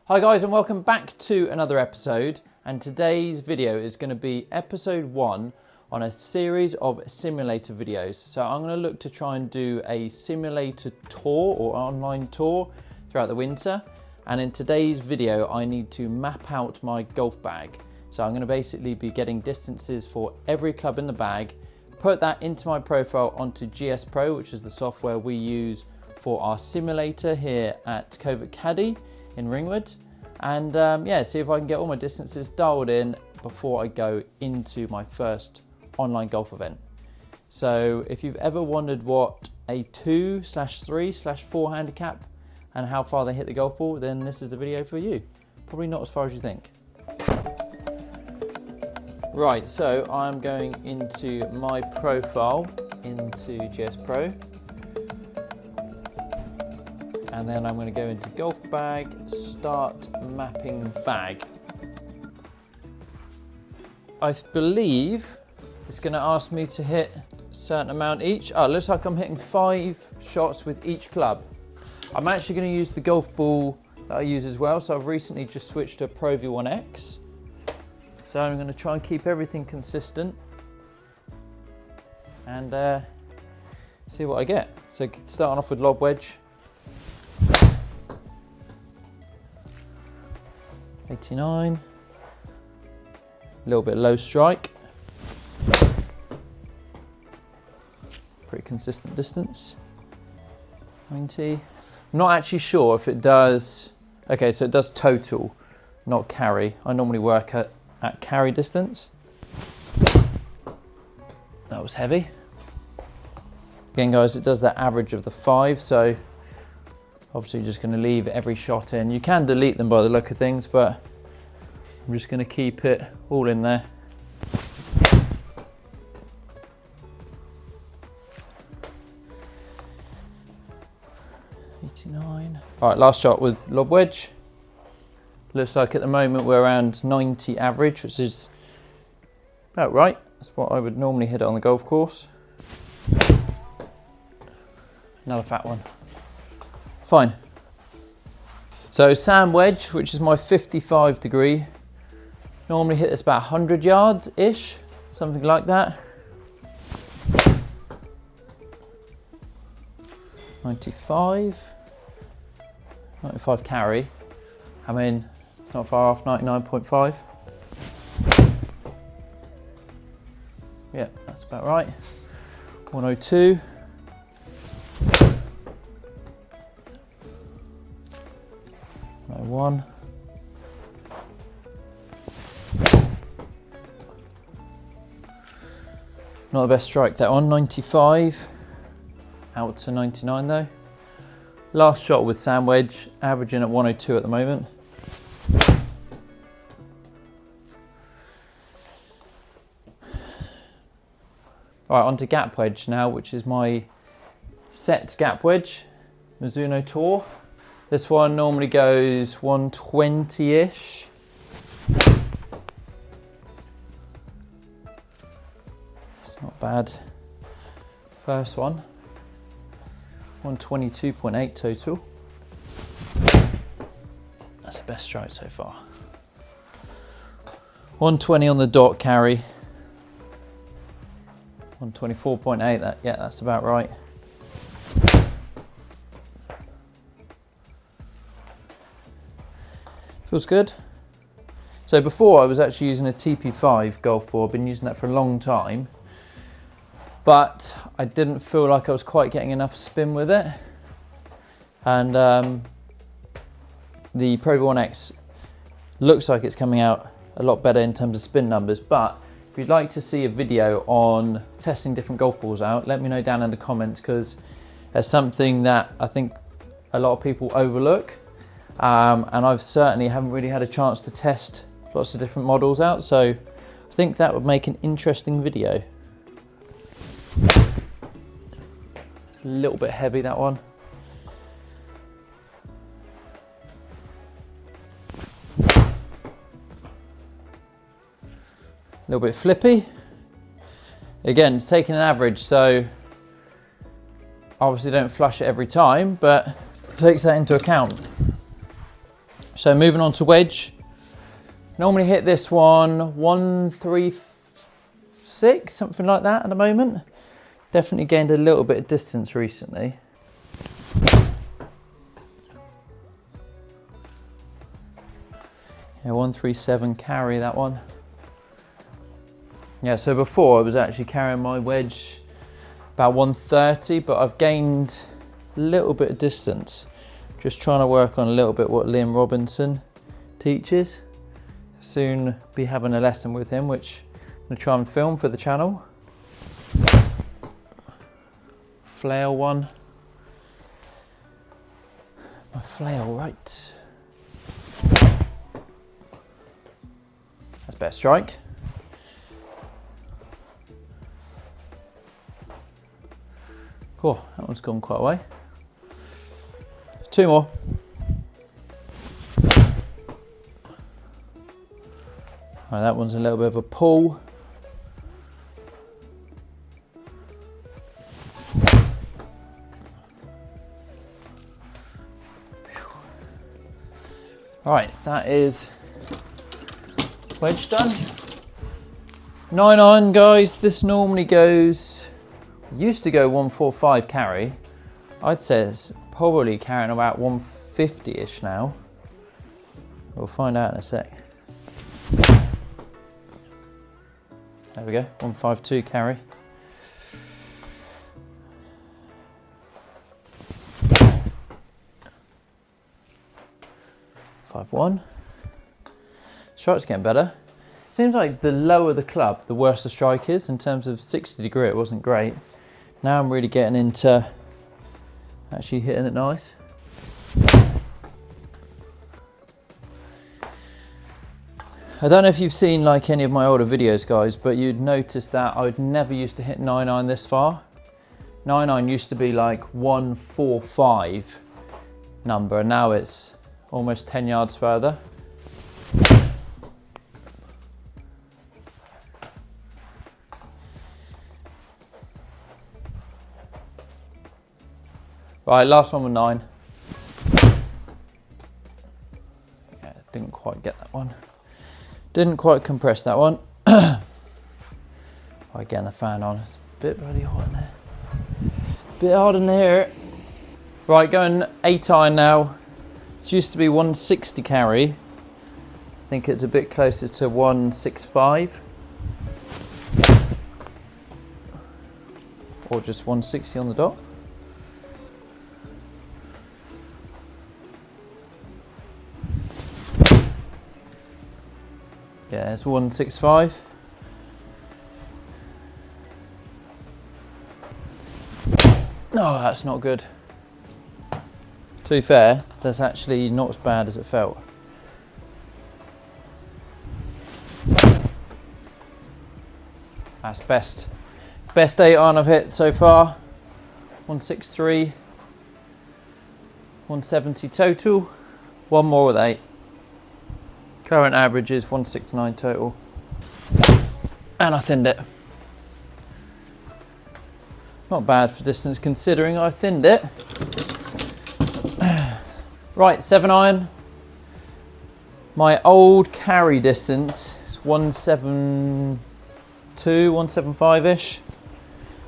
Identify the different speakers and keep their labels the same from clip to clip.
Speaker 1: Hi guys, and welcome back to another episode, and today's video is going to be episode 1 on a series of simulator videos. So I'm going to look to try and do a simulator tour or online tour throughout the winter, and in today's video I need to map out my golf bag. So I'm going to basically be getting distances for every club in the bag, put that into my profile onto GSPro, which is the software we use for our simulator here at Covert Caddy in Ringwood, and yeah, see if I can get all my distances dialed in before I go into my first online golf event. So if you've ever wondered what a 2/3/4 handicap and how far they hit the golf ball, then this is the video for you. Probably not as far as you think. Right, so I'm going into my profile into GSPro. And then I'm going to go into golf bag, start mapping bag. I believe it's going to ask me to hit a certain amount each. Oh, it looks like I'm hitting 5 shots with each club. I'm actually going to use the golf ball that I use as well. So I've recently just switched to a Pro V1X. So I'm going to try and keep everything consistent and see what I get. So starting off with lob wedge. 89, a little bit low strike, pretty consistent distance, 90. I'm not actually sure if it does, okay, so it does total, not carry. I normally work at carry distance. That was heavy. Again guys, it does that average of the 5, so obviously just going to leave every shot in. You can delete them by the look of things, but I'm just going to keep it all in there. $89. All right, last shot with lob wedge. Looks like at the moment we're around 90 average, which is about right. That's what I would normally hit it on the golf course. Another fat one. Fine. So sand wedge, which is my 55 degree, normally hit this about 100 yards-ish, something like that. 95 carry. I mean, it's not far off, 99.5. Yeah, that's about right. 102. One. Not the best strike that one, 95. Out to 99 though. Last shot with sand wedge, averaging at 102 at the moment. All right, on to gap wedge now, which is my set gap wedge, Mizuno Tour. This one normally goes 120-ish. It's not bad. First one, 122.8 total. That's the best strike so far. 120 on the dot carry. 124.8, yeah, that's about right. Feels good. So before I was actually using a TP5 golf ball. I've been using that for a long time, but I didn't feel like I was quite getting enough spin with it. And the Pro V1X looks like it's coming out a lot better in terms of spin numbers. But if you'd like to see a video on testing different golf balls out, let me know down in the comments, because there's something that I think a lot of people overlook. And I've certainly haven't really had a chance to test lots of different models out, so I think that would make an interesting video. A little bit heavy, that one. A little bit flippy. Again, it's taking an average, so obviously don't flush it every time, but takes that into account. So moving on to wedge. Normally hit this one 136, something like that at the moment. Definitely gained a little bit of distance recently. Yeah, 137 carry, that one. Yeah, so before I was actually carrying my wedge about 130, but I've gained a little bit of distance. Just trying to work on a little bit what Liam Robinson teaches. Soon be having a lesson with him, which I'm gonna try and film for the channel. Flail one. My flail, right. That's better strike. Cool, that one's gone quite a way. Two more. Right, that one's a little bit of a pull. Right, that is wedge done. 9-iron, guys. This normally goes, used to go 145 carry. I'd say it's probably carrying about 150-ish now. We'll find out in a sec. There we go, 152 carry. Five one. Strike's getting better. Seems like the lower the club, the worse the strike is. In terms of 60 degree, it wasn't great. Now I'm really getting into actually hitting it nice. I don't know if you've seen like any of my older videos, guys, but you'd notice that I'd never used to hit 9-iron this far. 9-iron used to be like 145 number, and now it's almost 10 yards further. Right, last one with 9. Yeah, didn't quite get that one. Didn't quite compress that one. Again, the fan on. It's a bit bloody hot in there. Bit hard in here. Right, going 8-iron now. This used to be 160 carry. I think it's a bit closer to 165. Or just 160 on the dot. Yeah, it's 165. No, that's not good. To be fair, that's actually not as bad as it felt. That's best 8-iron I've hit so far. 163, 170 total. One more with 8. Current average is 169 total. And I thinned it. Not bad for distance considering I thinned it. Right, 7-iron. My old carry distance is 172, 175-ish.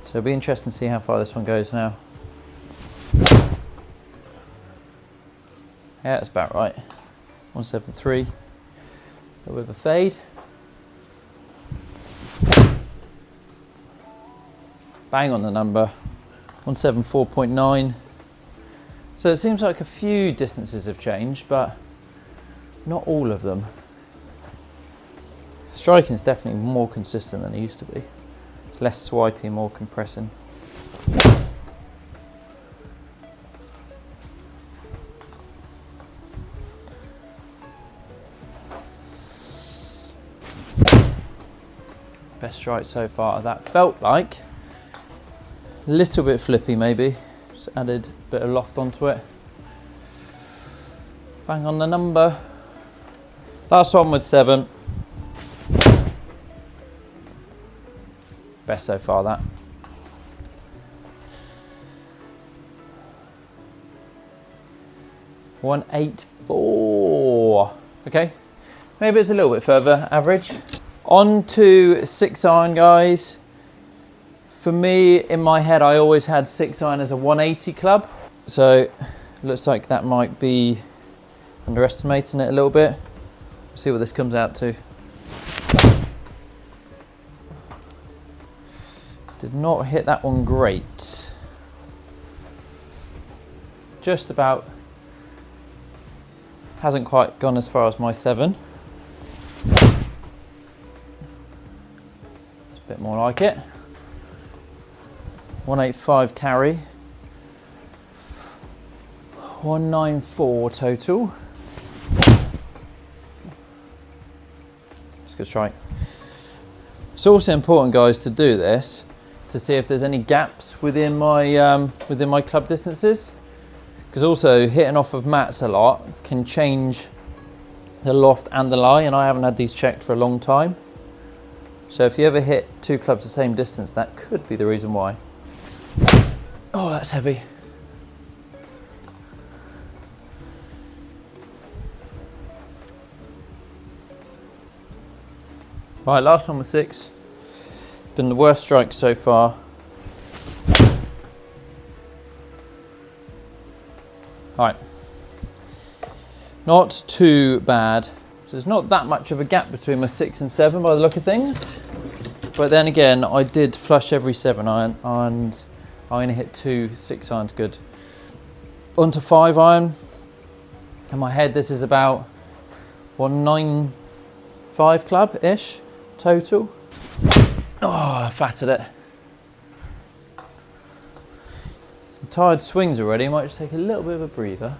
Speaker 1: So it'll be interesting to see how far this one goes now. Yeah, that's about right. 173. A bit of a fade. Bang on the number. 174.9. So it seems like a few distances have changed, but not all of them. Striking is definitely more consistent than it used to be. It's less swipey, more compressing. Best strike so far. That felt like a little bit flippy maybe. Just added a bit of loft onto it. Bang on the number. Last one with 7. Best so far, that. $184. 4. Okay, maybe it's a little bit further average. On to 6-iron, guys. For me, in my head, I always had 6-iron as a 180 club. So looks like that might be underestimating it a little bit. We'll see what this comes out to. Did not hit that one great. Just about. Hasn't quite gone as far as my 7. It's a bit more like it. 185 carry. 194 total. It's a good strike. It's also important, guys, to do this to see if there's any gaps within my club distances, because also hitting off of mats a lot can change the loft and the lie, and I haven't had these checked for a long time. So if you ever hit 2 clubs the same distance, that could be the reason why. Oh, that's heavy. Right, last one was 6. Been the worst strike so far. Right. Not too bad. There's not that much of a gap between my 6 and 7 by the look of things. But then again, I did flush every 7-iron and I only hit 2 6-irons good. Onto 5-iron. In my head, this is about 195 club-ish total. Oh, I fatted it. Some tired swings already. Might just take a little bit of a breather.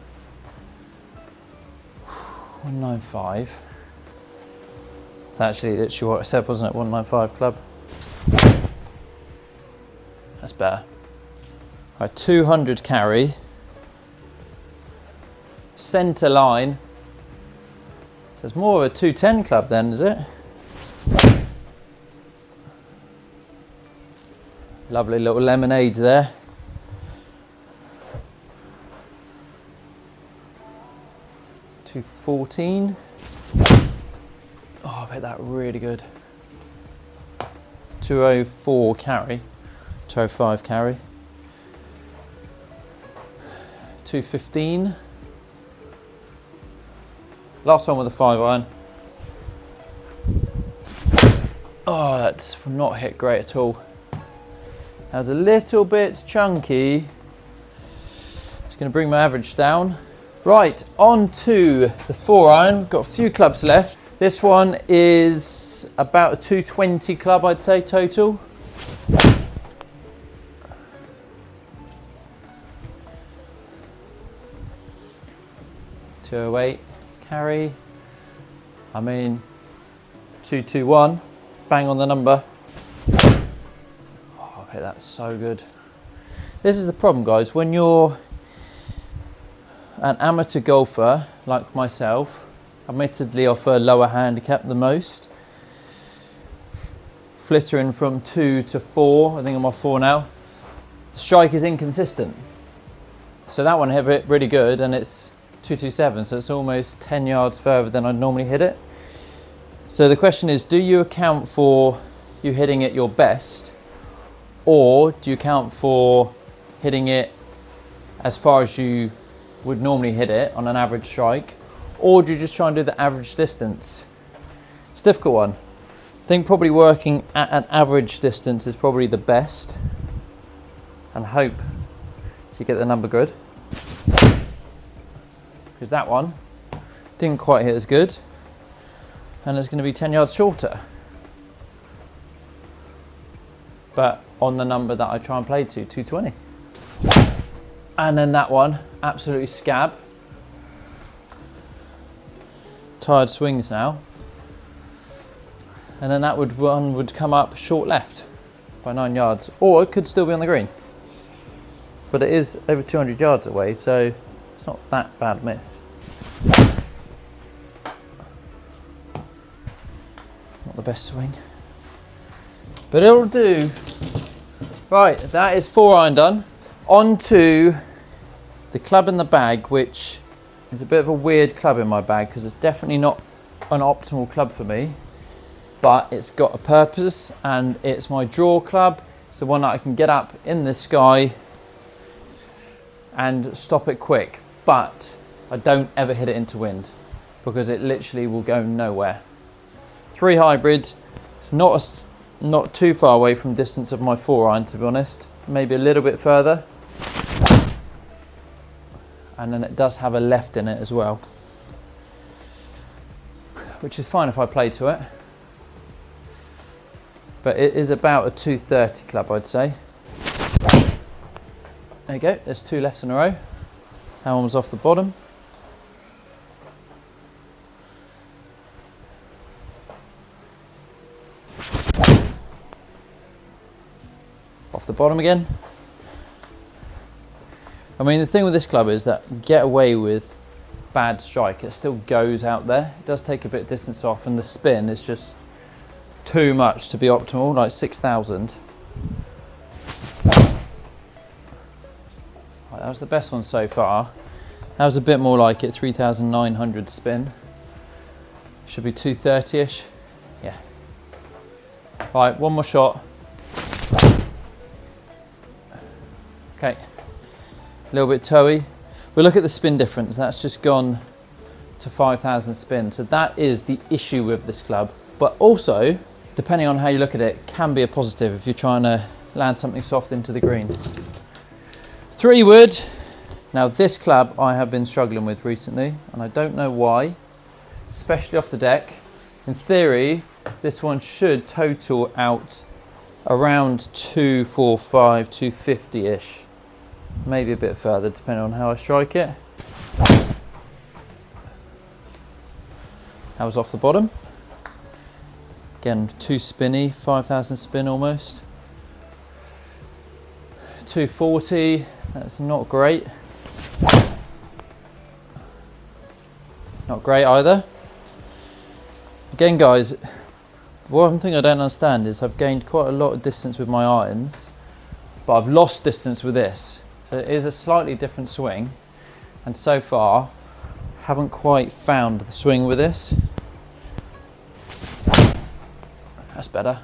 Speaker 1: 195. That's actually literally what I said, wasn't it? 195 club. That's better. Right, 200 carry. Centre line. So it's more of a 210 club then, is it? Lovely little lemonades there. $214. Oh, I've hit that really good. 204 carry. 205 carry. 215. Last one with a 5-iron. Oh, that's not hit great at all. That was a little bit chunky. Just going to bring my average down. Right, on to the 4-iron. Got a few clubs left. This one is about a 220 club, I'd say, total. $208 carry. I mean, 221. Bang on the number. That's so good. This is the problem, guys. When you're an amateur golfer like myself, admittedly off a lower handicap the most, flittering from 2 to 4, I think I'm off 4 now, the strike is inconsistent. So that one hit it really good, and it's 227, so it's almost 10 yards further than I'd normally hit it. So the question is, do you account for you hitting it your best, or do you account for hitting it as far as you would normally hit it on an average strike, or do you just try and do the average distance? It's a difficult one. I think probably working at an average distance is probably the best, and hope you get the number good. Because that one didn't quite hit as good, and it's going to be 10 yards shorter. But on the number that I try and play to, 220. And then that one, absolutely scab. Tired swings now. And then that one would come up short left by 9 yards, or it could still be on the green. But it is over 200 yards away, so it's not that bad a miss. Not the best swing, but it'll do. Right, that is 4-iron done. On to the club in the bag, which It's a bit of a weird club in my bag because it's definitely not an optimal club for me, but it's got a purpose and it's my draw club. It's the one that I can get up in the sky and stop it quick, but I don't ever hit it into wind because it literally will go nowhere. 3 hybrid, it's not too far away from distance of my 4-iron, to be honest, maybe a little bit further. And then it does have a left in it as well, which is fine if I play to it. But it is about a 230 club, I'd say. There you go, there's 2 lefts in a row. That one was off the bottom. Off the bottom again. I mean, the thing with this club is that you get away with bad strike. It still goes out there. It does take a bit of distance off, and the spin is just too much to be optimal, like 6,000. Right, that was the best one so far. That was a bit more like it, 3,900 spin. Should be 230-ish. Yeah. Right, one more shot. Okay. A little bit toey. We'll look at the spin difference. That's just gone to 5,000 spin. So that is the issue with this club. But also, depending on how you look at it, can be a positive if you're trying to land something soft into the green. 3 wood. Now this club I have been struggling with recently, and I don't know why, especially off the deck. In theory, this one should total out around 245, 250-ish. Maybe a bit further depending on how I strike it. That was off the bottom. Again, too spinny, 5,000 spin almost. 240, that's not great. Not great either. Again guys, one thing I don't understand is I've gained quite a lot of distance with my irons, but I've lost distance with this. So it is a slightly different swing, and so far haven't quite found the swing with this. That's better.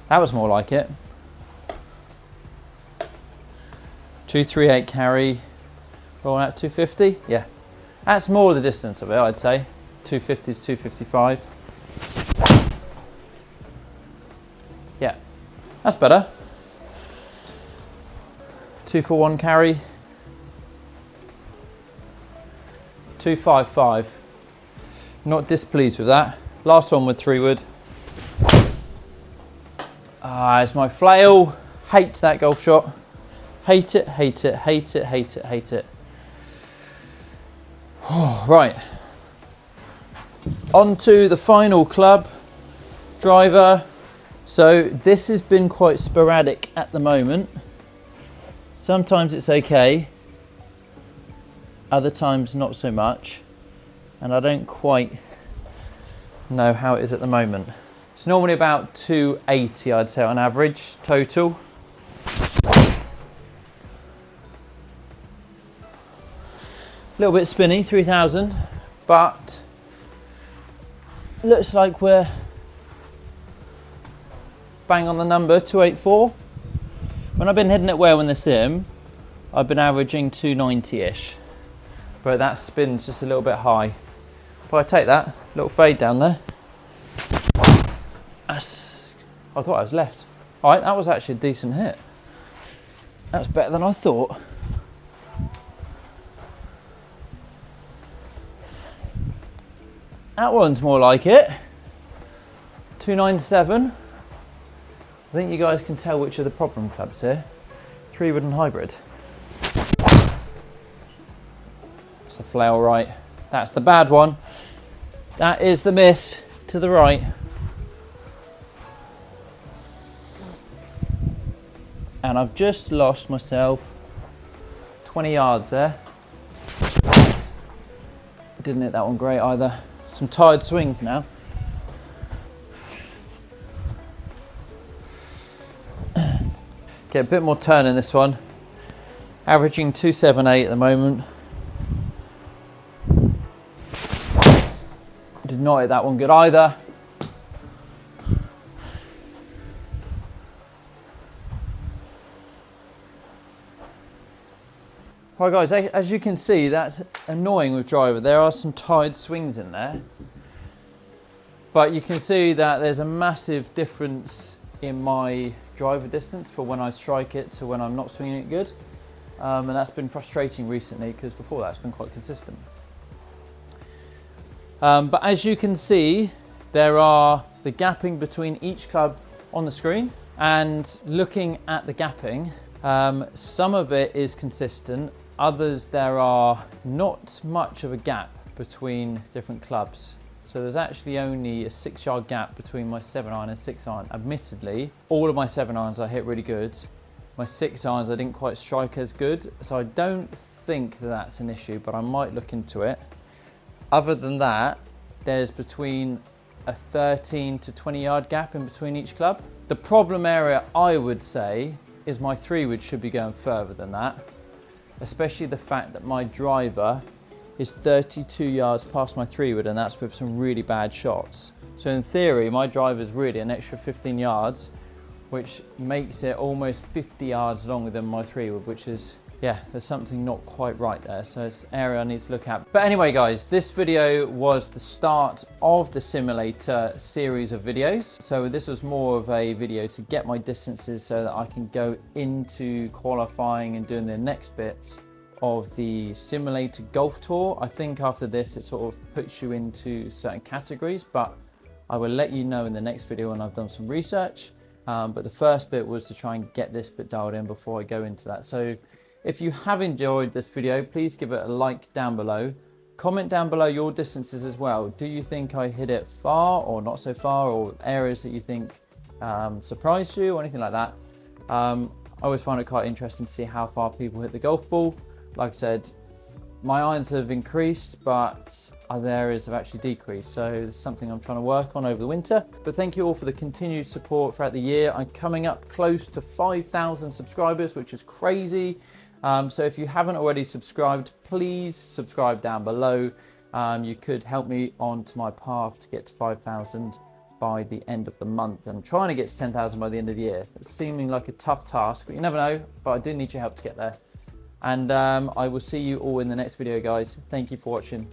Speaker 1: That was more like it. 238 carry, rolling out 250. Yeah, that's more the distance of it, I'd say. 250 to 255. Yeah, that's better. 241 carry, 255. Not displeased with that. Last one with 3 wood. It's my flail. Hate that golf shot. Hate it, hate it, hate it, hate it, hate it. Right. On to the final club, driver. So this has been quite sporadic at the moment. Sometimes it's okay, other times not so much, and I don't quite know how it is at the moment. It's normally about 280, I'd say, on average total. A little bit spinny, 3,000, but looks like we're bang on the number, 284. When I've been hitting it well in the sim, I've been averaging 290-ish, but that spin's just a little bit high. But I take that, little fade down there. I thought I was left. All right, that was actually a decent hit. That's better than I thought. That one's more like it. 297. I think you guys can tell which are the problem clubs here. 3 wood and hybrid. That's the flail right. That's the bad one. That is the miss to the right. And I've just lost myself 20 yards there. Didn't hit that one great either. Some tired swings now. Get a bit more turn in this one. Averaging 278 at the moment. Did not hit that one good either. Right guys, as you can see, that's annoying with driver. There are some tired swings in there, but you can see that there's a massive difference in my driver distance for when I strike it to when I'm not swinging it good. And that's been frustrating recently because before that it's been quite consistent. But as you can see, there are the gapping between each club on the screen, and looking at the gapping, some of it is consistent. Others, there are not much of a gap between different clubs. So there's actually only a 6-yard gap between my 7-iron and 6-iron. Admittedly, all of my 7-irons I hit really good. My 6-irons I didn't quite strike as good. So I don't think that that's an issue, but I might look into it. Other than that, there's between a 13 to 20-yard gap in between each club. The problem area, I would say, is my 3-wood should be going further than that. Especially the fact that my driver is 32 yards past my 3-wood, and that's with some really bad shots. So in theory, my driver is really an extra 15 yards, which makes it almost 50 yards longer than my 3-wood, which is, yeah, there's something not quite right there. So it's an area I need to look at. But anyway, guys, this video was the start of the simulator series of videos. So this was more of a video to get my distances so that I can go into qualifying and doing the next bits of the simulator golf tour. I think after this, it sort of puts you into certain categories, but I will let you know in the next video when I've done some research. But the first bit was to try and get this bit dialed in before I go into that. So if you have enjoyed this video, please give it a like down below. Comment down below your distances as well. Do you think I hit it far or not so far, or areas that you think surprised you or anything like that? I always find it quite interesting to see how far people hit the golf ball. Like I said, my irons have increased, but other areas have actually decreased. So it's something I'm trying to work on over the winter. But thank you all for the continued support throughout the year. I'm coming up close to 5,000 subscribers, which is crazy. So if you haven't already subscribed, please subscribe down below. You could help me onto my path to get to 5,000 by the end of the month. And I'm trying to get to 10,000 by the end of the year. It's seeming like a tough task, but you never know. But I do need your help to get there. And I will see you all in the next video, guys. Thank you for watching.